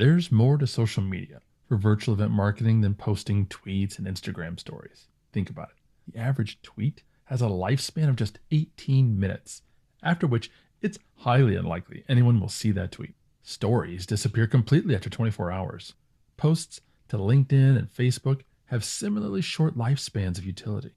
There's more to social media for virtual event marketing than posting tweets and Instagram stories. Think about it. The average tweet has a lifespan of just 18 minutes, after which it's highly unlikely anyone will see that tweet. Stories disappear completely after 24 hours. Posts to LinkedIn and Facebook have similarly short lifespans of utility.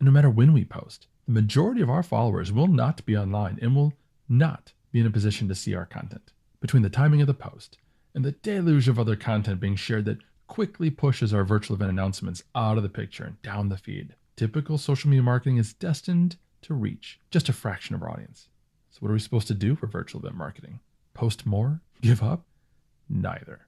And no matter when we post, the majority of our followers will not be online and will not be in a position to see our content. Between the timing of the post and the deluge of other content being shared that quickly pushes our virtual event announcements out of the picture and down the feed, typical social media marketing is destined to reach just a fraction of our audience. So what are we supposed to do for virtual event marketing? Post more? Give up? Neither.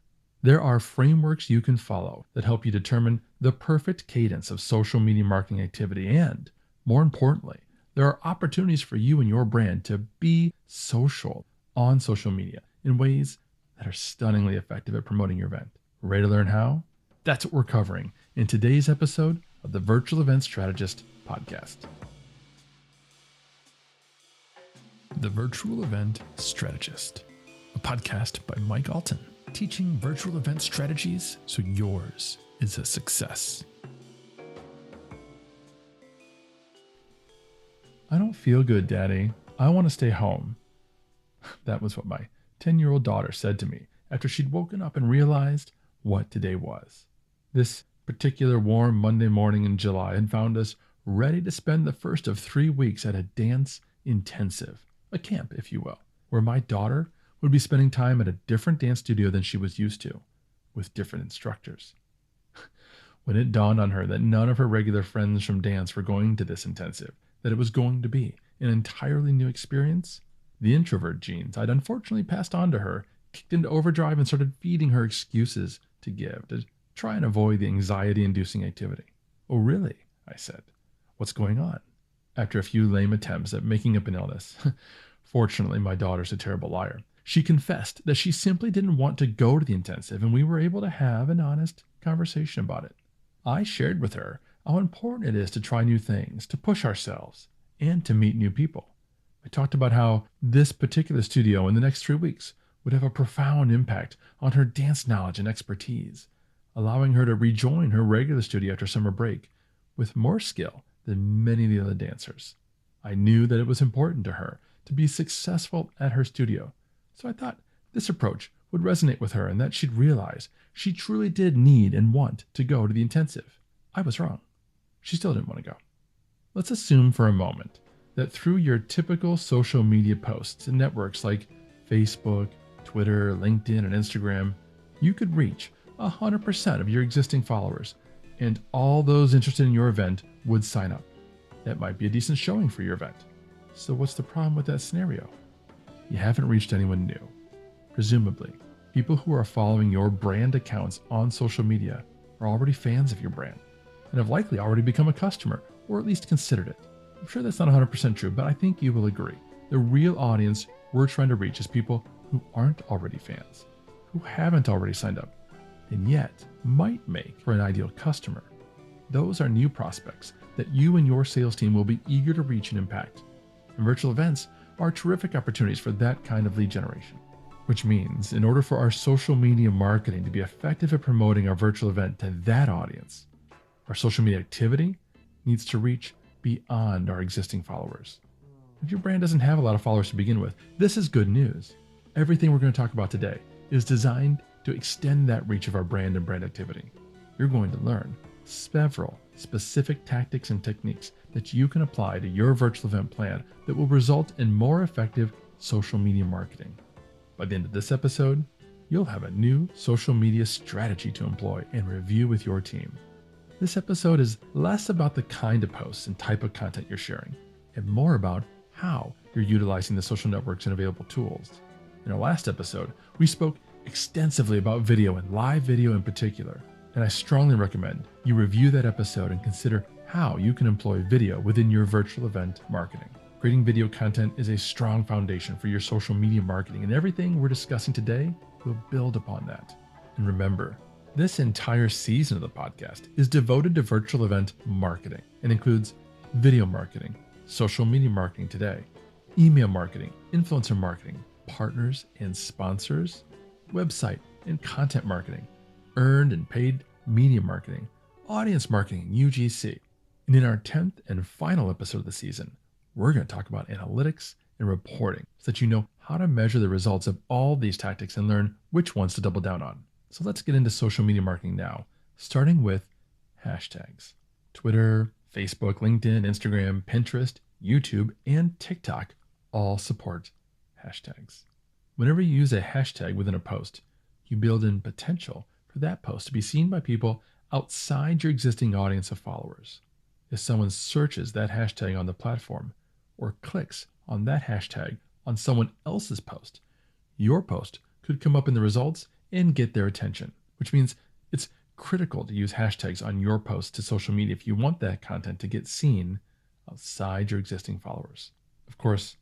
There are frameworks you can follow that help you determine the perfect cadence of social media marketing activity, and more importantly, there are opportunities for you and your brand to be social on social media in ways that are stunningly effective at promoting your event. Ready to learn how? That's what we're covering in today's episode of the Virtual Event Strategist podcast. The Virtual Event Strategist, a podcast by Mike Alton, teaching virtual event strategies so yours is a success. I don't feel good, Daddy. I want to stay home. That was what my 10-year-old daughter said to me after she'd woken up and realized what today was. This particular warm Monday morning in July had found us ready to spend the first of 3 weeks at a dance intensive, a camp, if you will, where my daughter would be spending time at a different dance studio than she was used to, with different instructors. When it dawned on her that none of her regular friends from dance were going to this intensive, that it was going to be an entirely new experience, the introvert genes I'd unfortunately passed on to her kicked into overdrive and started feeding her excuses to give, to try and avoid the anxiety-inducing activity. Oh, really? I said. What's going on? After a few lame attempts at making up an illness, fortunately my daughter's a terrible liar, she confessed that she simply didn't want to go to the intensive, and we were able to have an honest conversation about it. I shared with her how important it is to try new things, to push ourselves, and to meet new people. I talked about how this particular studio in the next 3 weeks would have a profound impact on her dance knowledge and expertise, allowing her to rejoin her regular studio after summer break with more skill than many of the other dancers. I knew that it was important to her to be successful at her studio, so I thought this approach would resonate with her and that she'd realize she truly did need and want to go to the intensive. I was wrong. She still didn't want to go. Let's assume for a moment that through your typical social media posts and networks like Facebook, Twitter, LinkedIn, and Instagram, you could reach 100% of your existing followers, and all those interested in your event would sign up. That might be a decent showing for your event. So what's the problem with that scenario? You haven't reached anyone new. Presumably, people who are following your brand accounts on social media are already fans of your brand and have likely already become a customer, or at least considered it. I'm sure that's not 100% true, but I think you will agree. The real audience we're trying to reach is people who aren't already fans, who haven't already signed up, and yet might make for an ideal customer. Those are new prospects that you and your sales team will be eager to reach and impact. And virtual events are terrific opportunities for that kind of lead generation. Which means, in order for our social media marketing to be effective at promoting our virtual event to that audience, our social media activity needs to reach beyond our existing followers. If your brand doesn't have a lot of followers to begin with, this is good news. Everything we're going to talk about today is designed to extend that reach of our brand and brand activity. You're going to learn several specific tactics and techniques that you can apply to your virtual event plan that will result in more effective social media marketing. By the end of this episode, you'll have a new social media strategy to employ and review with your team. This episode is less about the kind of posts and type of content you're sharing, and more about how you're utilizing the social networks and available tools. In our last episode, we spoke extensively about video and live video in particular, and I strongly recommend you review that episode and consider how you can employ video within your virtual event marketing. Creating video content is a strong foundation for your social media marketing, and everything we're discussing today will build upon that. And remember, this entire season of the podcast is devoted to virtual event marketing and includes video marketing, social media marketing today, email marketing, influencer marketing, partners and sponsors, website and content marketing, earned and paid media marketing, audience marketing, and UGC. And in our 10th and final episode of the season, we're going to talk about analytics and reporting so that you know how to measure the results of all these tactics and learn which ones to double down on. So let's get into social media marketing now, starting with hashtags. Twitter, Facebook, LinkedIn, Instagram, Pinterest, YouTube, and TikTok all support hashtags. Whenever you use a hashtag within a post, you build in potential for that post to be seen by people outside your existing audience of followers. If someone searches that hashtag on the platform or clicks on that hashtag on someone else's post, your post could come up in the results and get their attention, which means it's critical to use hashtags on your posts to social media if you want that content to get seen outside your existing followers. Of course,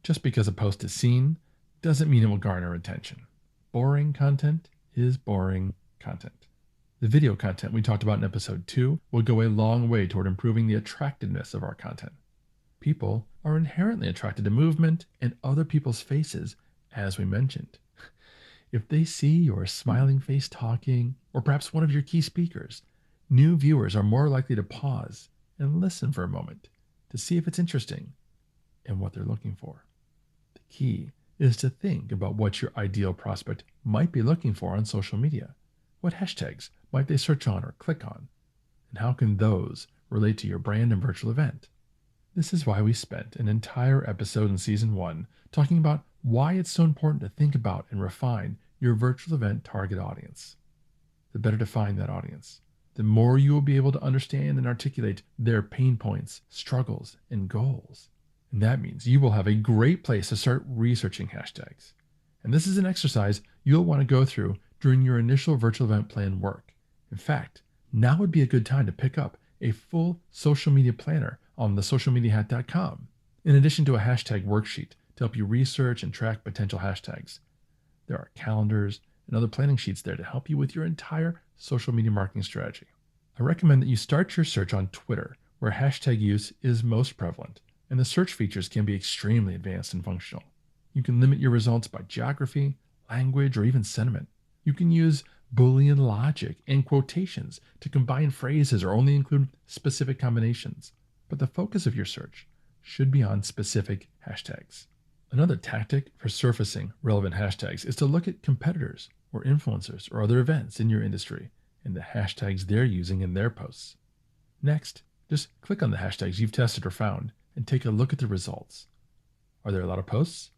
just because a post is seen doesn't mean it will garner attention. Boring content is boring content. The video content we talked about in episode 2 will go a long way toward improving the attractiveness of our content. People are inherently attracted to movement and other people's faces, as we mentioned. If they see your smiling face talking, or perhaps one of your key speakers, new viewers are more likely to pause and listen for a moment to see if it's interesting and what they're looking for. The key is to think about what your ideal prospect might be looking for on social media. What hashtags might they search on or click on? And how can those relate to your brand and virtual event? This is why we spent an entire episode in season 1 talking about why it's so important to think about and refine your virtual event target audience. The better to find that audience, the more you will be able to understand and articulate their pain points, struggles, and goals. And that means you will have a great place to start researching hashtags. And this is an exercise you'll want to go through during your initial virtual event plan work. In fact, now would be a good time to pick up a full social media planner on thesocialmediahat.com, in addition to a hashtag worksheet to help you research and track potential hashtags. There are calendars and other planning sheets there to help you with your entire social media marketing strategy. I recommend that you start your search on Twitter, where hashtag use is most prevalent, and the search features can be extremely advanced and functional. You can limit your results by geography, language, or even sentiment. You can use Boolean logic and quotations to combine phrases or only include specific combinations. But the focus of your search should be on specific hashtags. Another tactic for surfacing relevant hashtags is to look at competitors or influencers or other events in your industry and the hashtags they're using in their posts. Next, just click on the hashtags you've tested or found and take a look at the results. Are there a lot of posts?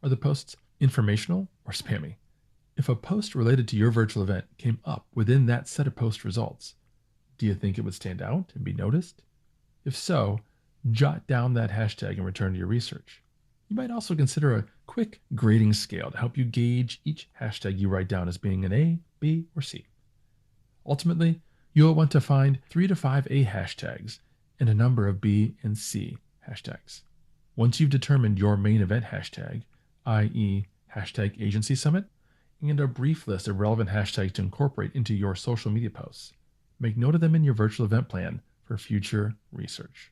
Are the posts informational or spammy? If a post related to your virtual event came up within that set of post results, do you think it would stand out and be noticed? If so, jot down that hashtag and return to your research. You might also consider a quick grading scale to help you gauge each hashtag you write down as being an A, B, or C. Ultimately, you'll want to find 3 to 5 A hashtags and a number of B and C hashtags. Once you've determined your main event hashtag, i.e. hashtag agency summit, and a brief list of relevant hashtags to incorporate into your social media posts, make note of them in your virtual event plan for future research.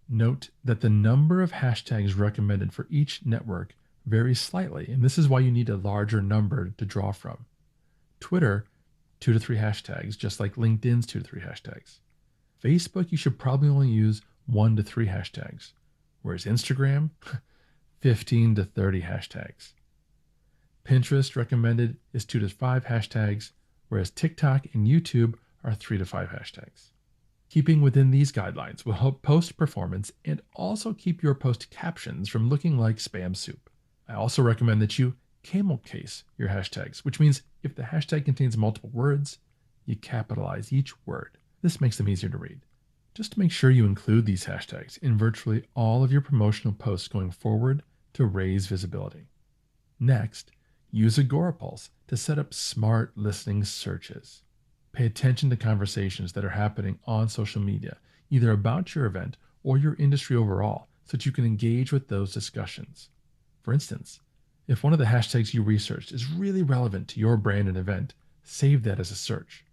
Note that the number of hashtags recommended for each network varies slightly, and this is why you need a larger number to draw from. Twitter, 2 to 3 hashtags, just like LinkedIn's 2 to 3 hashtags. Facebook, you should probably only use 1 to 3 hashtags, whereas Instagram, 15 to 30 hashtags. Pinterest recommended is 2 to 5 hashtags, whereas TikTok and YouTube are 3 to 5 hashtags. Keeping within these guidelines will help post performance and also keep your post captions from looking like spam soup. I also recommend that you camel case your hashtags, which means if the hashtag contains multiple words, you capitalize each word. This makes them easier to read. Just make sure you include these hashtags in virtually all of your promotional posts going forward to raise visibility. Next, use Agorapulse to set up smart listening searches. Pay attention to conversations that are happening on social media, either about your event or your industry overall, so that you can engage with those discussions. For instance, if one of the hashtags you researched is really relevant to your brand and event, save that as a search.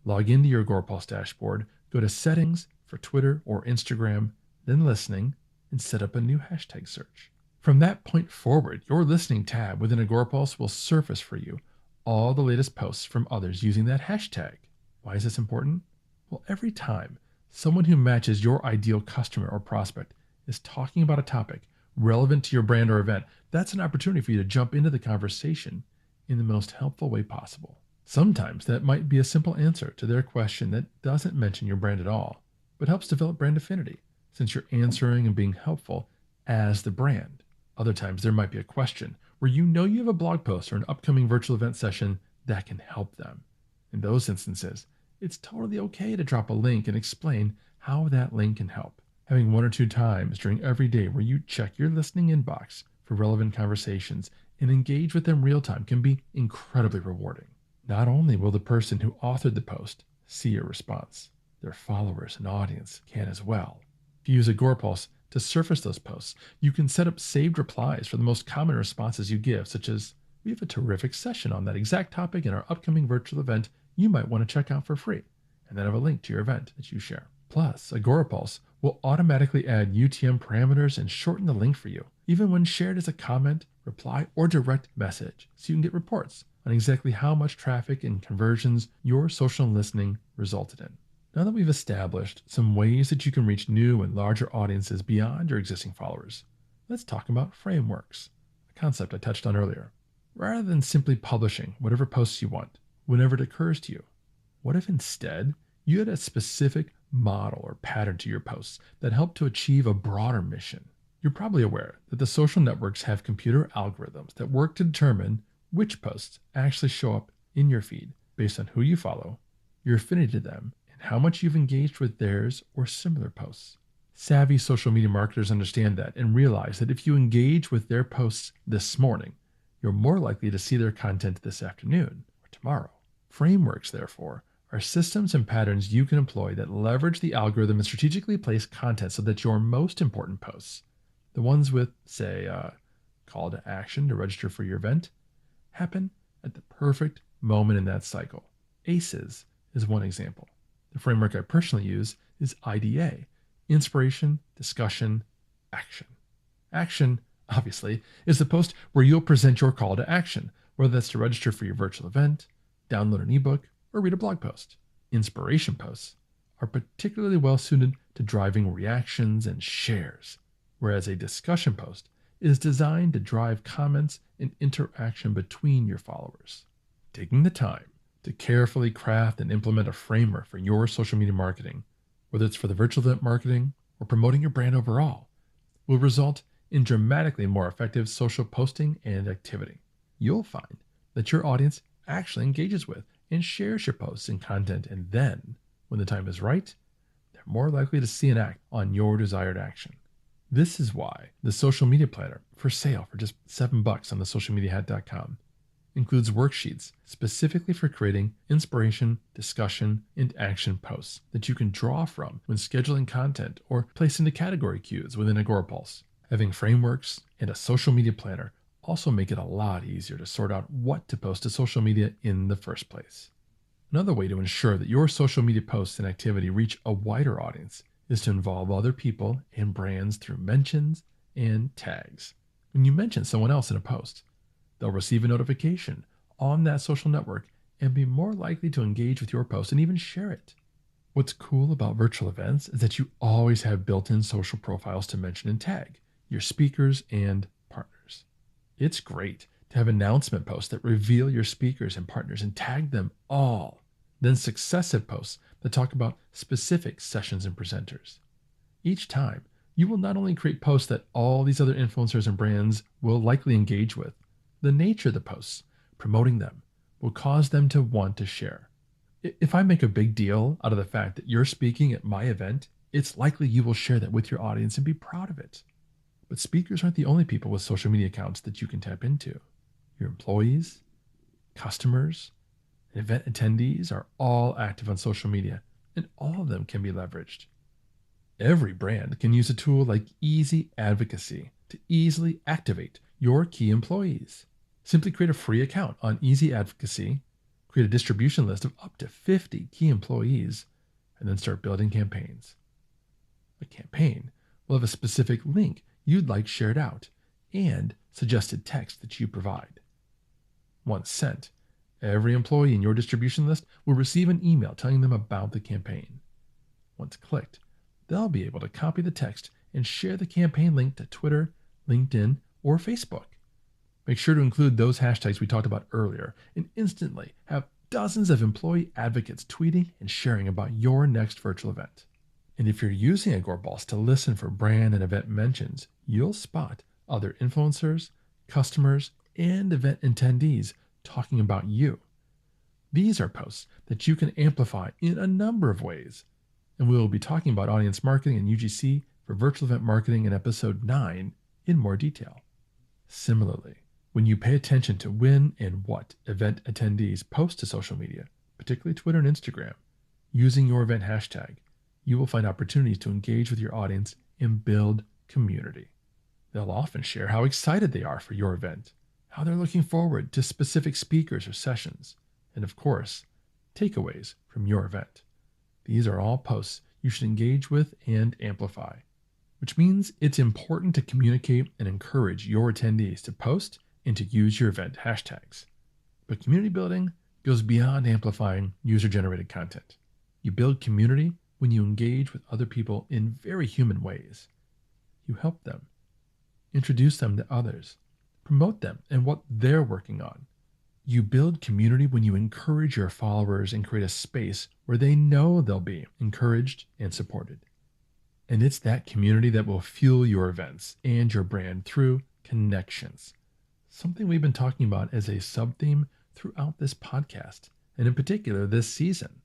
Log into your Agorapulse dashboard, go to Settings for Twitter or Instagram, then Listening, and set up a new hashtag search. From that point forward, your Listening tab within Agorapulse will surface for you all the latest posts from others using that hashtag. Why is this important? Well, every time someone who matches your ideal customer or prospect is talking about a topic relevant to your brand or event, that's an opportunity for you to jump into the conversation in the most helpful way possible. Sometimes that might be a simple answer to their question that doesn't mention your brand at all, but helps develop brand affinity, since you're answering and being helpful as the brand. Other times there might be a question where you know you have a blog post or an upcoming virtual event session that can help them. In those instances, it's totally okay to drop a link and explain how that link can help. Having 1 or 2 times during every day where you check your listening inbox for relevant conversations and engage with them real time can be incredibly rewarding. Not only will the person who authored the post see your response, their followers and audience can as well. If you use Agorapulse to surface those posts, you can set up saved replies for the most common responses you give, such as, "We have a terrific session on that exact topic in our upcoming virtual event you might want to check out for free," and then have a link to your event that you share. Plus, Agorapulse will automatically add UTM parameters and shorten the link for you, even when shared as a comment, reply, or direct message, so you can get reports on exactly how much traffic and conversions your social listening resulted in. Now that we've established some ways that you can reach new and larger audiences beyond your existing followers, let's talk about frameworks, a concept I touched on earlier. Rather than simply publishing whatever posts you want, whenever it occurs to you, what if instead you had a specific model or pattern to your posts that help to achieve a broader mission? You're probably aware that the social networks have computer algorithms that work to determine which posts actually show up in your feed based on who you follow, your affinity to them, and how much you've engaged with theirs or similar posts. Savvy social media marketers understand that and realize that if you engage with their posts this morning, you're more likely to see their content this afternoon or tomorrow. Frameworks, therefore, are systems and patterns you can employ that leverage the algorithm and strategically place content so that your most important posts, the ones with, say, a call to action to register for your event, happen at the perfect moment in that cycle. ACEs is one example. The framework I personally use is IDA, inspiration, discussion, action. Action, obviously, is the post where you'll present your call to action, whether that's to register for your virtual event, download an ebook, or read a blog post. Inspiration posts are particularly well suited to driving reactions and shares, whereas a discussion post is designed to drive comments and interaction between your followers. Taking the time to carefully craft and implement a framework for your social media marketing, whether it's for the virtual event marketing or promoting your brand overall, will result in dramatically more effective social posting and activity. You'll find that your audience actually engages with and shares your posts and content, and then, when the time is right, they're more likely to see and act on your desired action. This is why the social media planner, for sale for just $7 on the socialmediahat.com, includes worksheets specifically for creating inspiration, discussion, and action posts that you can draw from when scheduling content or place into category queues within Agorapulse. Having frameworks and a social media planner also make it a lot easier to sort out what to post to social media in the first place. Another way to ensure that your social media posts and activity reach a wider audience is to involve other people and brands through mentions and tags. When you mention someone else in a post, they'll receive a notification on that social network and be more likely to engage with your post and even share it. What's cool about virtual events is that you always have built-in social profiles to mention and tag your speakers and partners. It's great to have announcement posts that reveal your speakers and partners and tag them all, then successive posts that talk about specific sessions and presenters. Each time, you will not only create posts that all these other influencers and brands will likely engage with, the nature of the posts, promoting them, will cause them to want to share. If I make a big deal out of the fact that you're speaking at my event, it's likely you will share that with your audience and be proud of it. But speakers aren't the only people with social media accounts that you can tap into. Your employees, customers, and event attendees are all active on social media, and all of them can be leveraged. Every brand can use a tool like Easy Advocacy to easily activate your key employees. Simply create a free account on Easy Advocacy, create a distribution list of up to 50 key employees, and then start building campaigns. A campaign will have a specific link you'd like shared out and suggested text that you provide. Once sent, Every employee in your distribution list will receive an email telling them about the campaign. Once clicked, they'll be able to copy the text and share the campaign link to Twitter, LinkedIn, or Facebook. Make sure to include those hashtags we talked about earlier and instantly have dozens of employee advocates tweeting and sharing about your next virtual event. And if you're using Agorapulse to listen for brand and event mentions, you'll spot other influencers, customers, and event attendees talking about you. These are posts that you can amplify in a number of ways. And we will be talking about audience marketing and UGC for virtual event marketing in episode 9 in more detail. Similarly, when you pay attention to when and what event attendees post to social media, particularly Twitter and Instagram, using your event hashtag, you will find opportunities to engage with your audience and build community. They'll often share how excited they are for your event, how they're looking forward to specific speakers or sessions, and of course, takeaways from your event. These are all posts you should engage with and amplify, which means it's important to communicate and encourage your attendees to post and to use your event hashtags. But community building goes beyond amplifying user-generated content. You build community when you engage with other people in very human ways. You help them, introduce them to others, promote them and what they're working on. You build community when you encourage your followers and create a space where they know they'll be encouraged and supported. And it's that community that will fuel your events and your brand through connections, something we've been talking about as a sub-theme throughout this podcast, and in particular this season.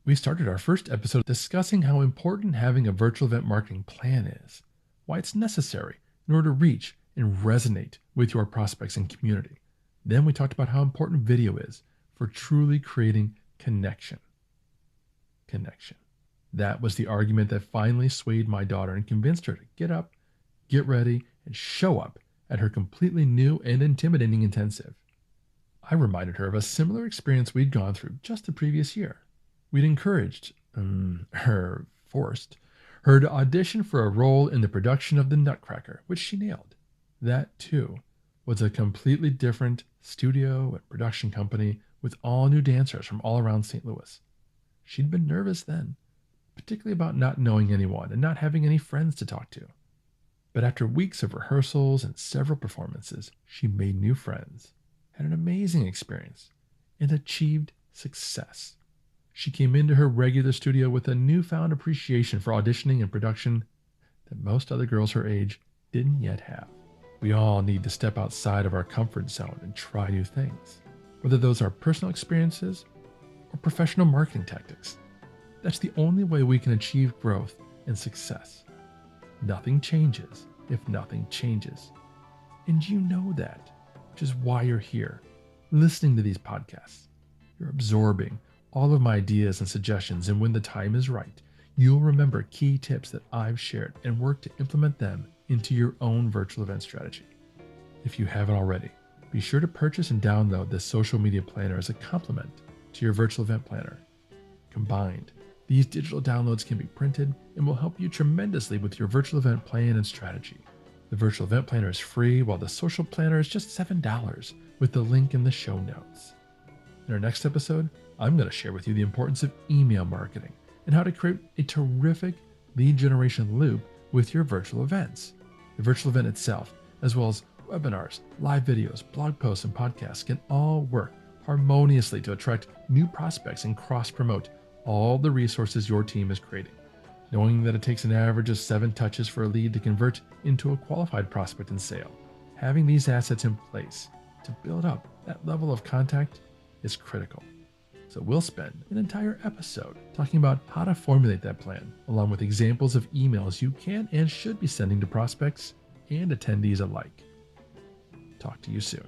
We started our first episode discussing how important having a virtual event marketing plan is, why it's necessary in order to reach and resonate with your prospects and community. Then we talked about how important video is for truly creating connection. That was the argument that finally swayed my daughter and convinced her to get up, get ready, and show up at her completely new and intimidating intensive. I reminded her of a similar experience we'd gone through just the previous year. We'd forced her to audition for a role in the production of The Nutcracker, which she nailed. That, too, was a completely different studio and production company with all new dancers from all around St. Louis. She'd been nervous then, particularly about not knowing anyone and not having any friends to talk to. But after weeks of rehearsals and several performances, she made new friends, had an amazing experience, and achieved success. She came into her regular studio with a newfound appreciation for auditioning and production that most other girls her age didn't yet have. We all need to step outside of our comfort zone and try new things, whether those are personal experiences or professional marketing tactics. That's the only way we can achieve growth and success. Nothing changes if nothing changes. And you know that, which is why you're here, listening to these podcasts. You're absorbing all of my ideas and suggestions, and when the time is right, you'll remember key tips that I've shared and work to implement them into your own virtual event strategy. If you haven't already, be sure to purchase and download this social media planner as a complement to your virtual event planner. Combined, these digital downloads can be printed and will help you tremendously with your virtual event plan and strategy. The virtual event planner is free, while the social planner is just $7 with the link in the show notes. In our next episode, I'm going to share with you the importance of email marketing and how to create a terrific lead generation loop with your virtual events. The virtual event itself, as well as webinars, live videos, blog posts, and podcasts can all work harmoniously to attract new prospects and cross-promote all the resources your team is creating. Knowing that it takes an average of 7 touches for a lead to convert into a qualified prospect and sale, having these assets in place to build up that level of contact is critical. So we'll spend an entire episode talking about how to formulate that plan, along with examples of emails you can and should be sending to prospects and attendees alike. Talk to you soon.